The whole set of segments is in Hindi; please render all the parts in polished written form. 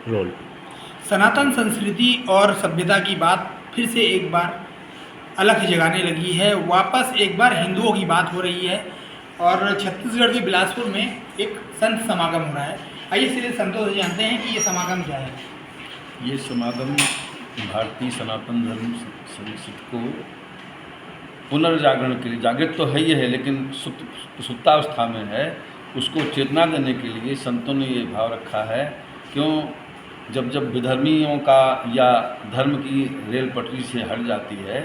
रोल। सनातन संस्कृति और सभ्यता की बात फिर से एक बार अलग जगाने लगी है। वापस एक बार हिंदुओं की बात हो रही है और छत्तीसगढ़ के बिलासपुर में एक संत समागम हो रहा है। आइए सीधे संतों से जानते हैं कि ये समागम क्या है। ये समागम भारतीय सनातन धर्म संस्कृति को पुनर्जागरण के लिए, जागृत तो है ही है लेकिन सुप्तावस्था में है, उसको चेतना देने के लिए संतों ने ये भाव रखा है। क्यों, जब जब विधर्मियों का या धर्म की रेल पटरी से हट जाती है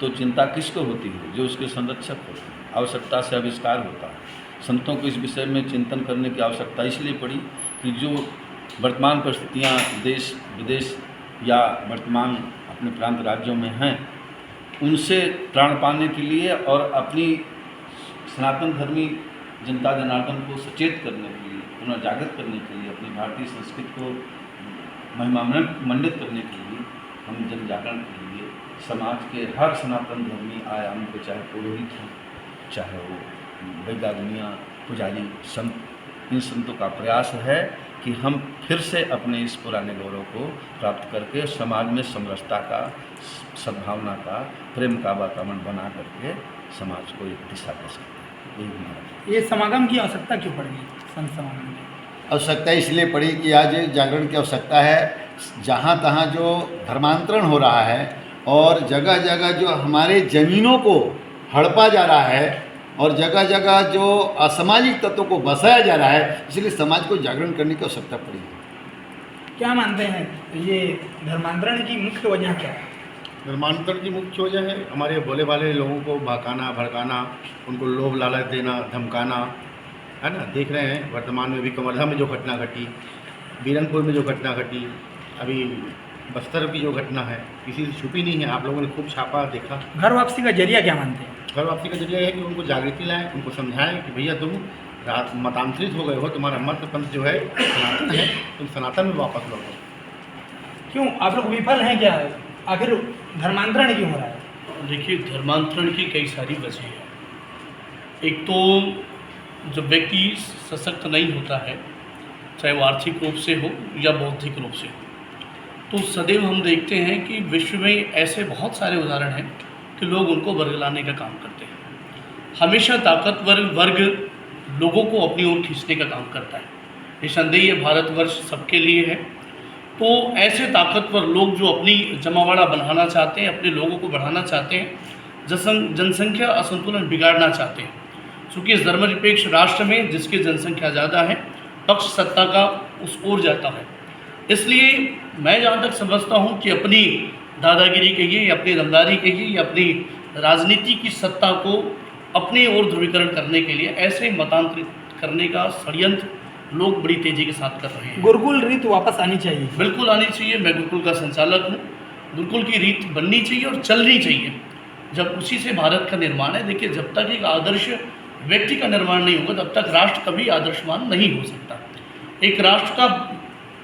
तो चिंता किसको होती है? जो उसके संरक्षक होते हैं। आवश्यकता से आविष्कार होता है। संतों को इस विषय में चिंतन करने की आवश्यकता इसलिए पड़ी कि जो वर्तमान परिस्थितियाँ देश विदेश या वर्तमान अपने प्रांत राज्यों में हैं, उनसे त्राण पाने के लिए और अपनी सनातन धर्मी जनता जनार्दन को सचेत करने के लिए, पुनर्जागृत करने के लिए, अपनी भारतीय संस्कृति को महिमामंडित करने के लिए, हम जन जागरण के लिए समाज के हर सनातन धर्मी आयाम को, चाहे पुरोहित हैं, चाहे वो वैदागुनिया, पुजारी, संत, इन संतों का प्रयास है कि हम फिर से अपने इस पुराने गौरव को प्राप्त करके समाज में समरसता का, सद्भावना का, प्रेम का वातावरण बना करके समाज को एक दिशा दे सकते हैं। यही हमारा। ये समागम की आवश्यकता क्यों पड़ गई? संत समागम की आवश्यकता इसलिए पड़ी कि आज जागरण की आवश्यकता है। जहाँ तहाँ जो धर्मांतरण हो रहा है और जगह जगह जो हमारे ज़मीनों को हड़पा जा रहा है और जगह जगह जो असामाजिक तत्वों को बसाया जा रहा है, इसलिए समाज को जागरण करने की आवश्यकता पड़ी है। क्या मानते हैं, ये धर्मांतरण की मुख्य वजह क्या है? धर्मांतरण की मुख्य वजह है हमारे भोले भाले लोगों को बहकाना, भड़काना, उनको लोभ लालच देना, धमकाना, है ना। देख रहे हैं वर्तमान में भी कवर्धा में जो घटना घटी, बीरनपुर में जो घटना घटी, अभी बस्तर की जो घटना है, किसी से छुपी नहीं है। आप लोगों ने खूब छापा, देखा। घर वापसी का जरिया क्या मानते हैं? घर वापसी का जरिया है कि उनको जागृति लाएँ, उनको समझाएं कि भैया तुम मतांतरित हो गए हो, तुम्हारा मत पंथ जो है सनातन है, तुम सनातन में वापस लौटो। क्यों आप लोग विफल हैं क्या? आखिर धर्मांतरण क्यों हो रहा है? देखिए, धर्मांतरण की कई सारी वजह है। एक तो जब व्यक्ति सशक्त नहीं होता है, चाहे वो आर्थिक रूप से हो या बौद्धिक रूप से हो, तो सदैव हम देखते हैं कि विश्व में ऐसे बहुत सारे उदाहरण हैं कि लोग उनको वर्गलाने का काम करते हैं। हमेशा ताकतवर वर्ग लोगों को अपनी ओर खींचने का काम करता है। निसंदेह ये भारतवर्ष सबके लिए है। तो ऐसे ताकतवर लोग जो अपनी जमावड़ा बनाना चाहते हैं, अपने लोगों को बढ़ाना चाहते हैं, जनसंख्या असंतुलन बिगाड़ना चाहते हैं। चूँकि इस धर्मनिरपेक्ष राष्ट्र में जिसकी जनसंख्या ज़्यादा है, पक्ष सत्ता का उस ओर जाता है। इसलिए मैं जहाँ तक समझता हूँ कि अपनी दादागिरी कहिए या अपनी दमदारी कहिए या अपनी राजनीति की सत्ता को अपनी ओर ध्रुवीकरण करने के लिए ऐसे मतांतरित करने का षड्यंत्र लोग बड़ी तेज़ी के साथ कर रहे हैं। गुरुकुल रीत वापस आनी चाहिए। बिल्कुल आनी चाहिए। मैं गुरुकुल का संचालक हूँ। गुरुकुल की रीत बननी चाहिए और चलनी चाहिए। जब उसी से भारत का निर्माण है। देखिए, जब तक एक आदर्श व्यक्ति का निर्माण नहीं होगा तब तक राष्ट्र कभी आदर्शवान नहीं हो सकता। एक राष्ट्र का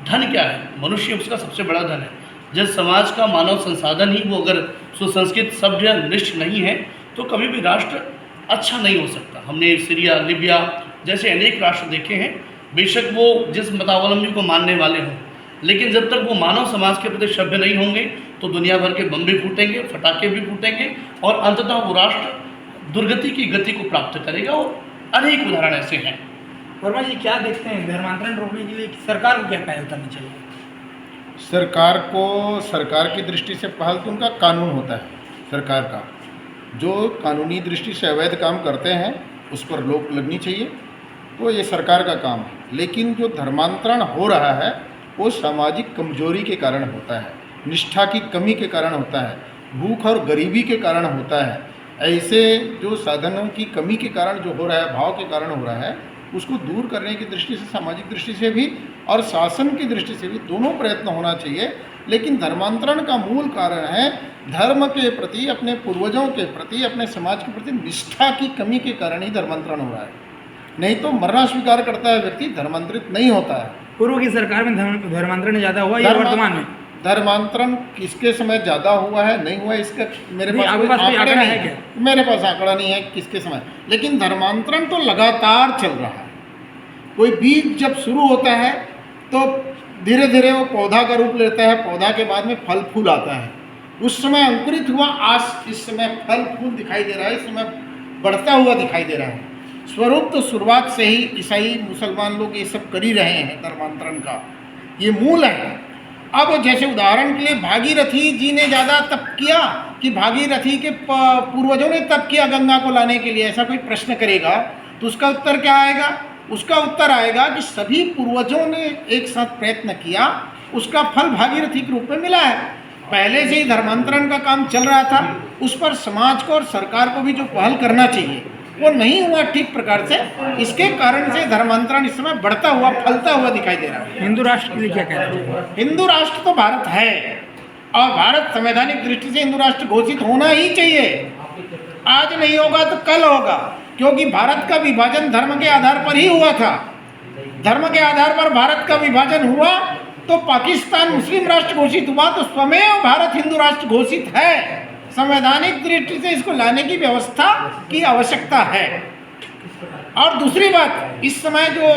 धन क्या है? मनुष्य उसका सबसे बड़ा धन है। जिस समाज का मानव संसाधन ही वो अगर सुसंस्कृत, सभ्य, निष्ठ नहीं है तो कभी भी राष्ट्र अच्छा नहीं हो सकता। हमने सीरिया, लीबिया जैसे अनेक राष्ट्र देखे हैं। बेशक वो जिस मतावलंबी को मानने वाले हों, लेकिन जब तक वो मानव समाज के प्रति सभ्य नहीं होंगे तो दुनिया भर के बम भी फूटेंगे, फटाके भी फूटेंगे और अंततः वो राष्ट्र दुर्गति की गति को प्राप्त करेगा। और अनेक उदाहरण ऐसे हैं। वर्मा जी, क्या देखते हैं धर्मांतरण रोकने के लिए सरकार को क्या पहल करनी चाहिए? सरकार को, सरकार की दृष्टि से पहल तो उनका कानून होता है। सरकार का जो कानूनी दृष्टि से अवैध काम करते हैं उस पर रोक लगनी चाहिए, तो ये सरकार का काम है। लेकिन जो धर्मांतरण हो रहा है वो सामाजिक कमजोरी के कारण होता है, निष्ठा की कमी के कारण होता है, भूख और गरीबी के कारण होता है। ऐसे जो साधनों की कमी के कारण जो हो रहा है, भाव के कारण हो रहा है, उसको दूर करने की दृष्टि से, सामाजिक दृष्टि से भी और शासन की दृष्टि से भी दोनों प्रयत्न होना चाहिए। लेकिन धर्मांतरण का मूल कारण है धर्म के प्रति, अपने पूर्वजों के प्रति, अपने समाज के प्रति निष्ठा की कमी के कारण ही धर्मांतरण हो रहा है। नहीं तो मरना स्वीकार करता है व्यक्ति, धर्मांतरित नहीं होता है। पूर्व की सरकार में धर्मांतरण ज़्यादा हुआ या वर्तमान में? धर्मांतरण किसके समय ज़्यादा हुआ है, नहीं हुआ, इसका मेरे पास आपके पास कोई आंकड़ा है क्या? मेरे पास आंकड़ा नहीं है किसके समय, लेकिन धर्मांतरण तो लगातार चल रहा है। कोई बीज जब शुरू होता है तो धीरे धीरे वो पौधा का रूप लेता है, पौधा के बाद में फल फूल आता है। उस समय अंकुरित हुआ, आज इस समय फल फूल दिखाई दे रहा है, इस समय बढ़ता हुआ दिखाई दे रहा है। स्वरूप तो शुरुआत से ही ईसाई मुसलमान लोग ये सब कर ही रहे हैं, धर्मांतरण का ये मूल है। अब जैसे उदाहरण के लिए भागीरथी जी ने ज़्यादा तप किया कि भागीरथी के पूर्वजों ने तप किया गंगा को लाने के लिए, ऐसा कोई प्रश्न करेगा तो उसका उत्तर क्या आएगा? उसका उत्तर आएगा कि सभी पूर्वजों ने एक साथ प्रयत्न किया, उसका फल भागीरथी के रूप में मिला है। पहले से ही धर्मांतरण का काम चल रहा था, उस पर समाज को और सरकार को भी जो पहल करना चाहिए वो नहीं हुआ ठीक प्रकार से। इसके कारण से धर्मांतरण इस समय बढ़ता हुआ, फलता हुआ दिखाई दे रहा है। हिंदू राष्ट्र के लिए क्या कहना चाहिए? हिंदू राष्ट्र तो भारत है और भारत संवैधानिक दृष्टि से हिंदू राष्ट्र घोषित होना ही चाहिए। आज नहीं होगा तो कल होगा, क्योंकि भारत का विभाजन धर्म के आधार पर ही हुआ था। धर्म के आधार पर भारत का विभाजन हुआ तो पाकिस्तान मुस्लिम राष्ट्र घोषित हुआ, तो स्वयं भारत हिंदू राष्ट्र घोषित है। संवैधानिक दृष्टि से इसको लाने की व्यवस्था की आवश्यकता है। और दूसरी बात, इस समय जो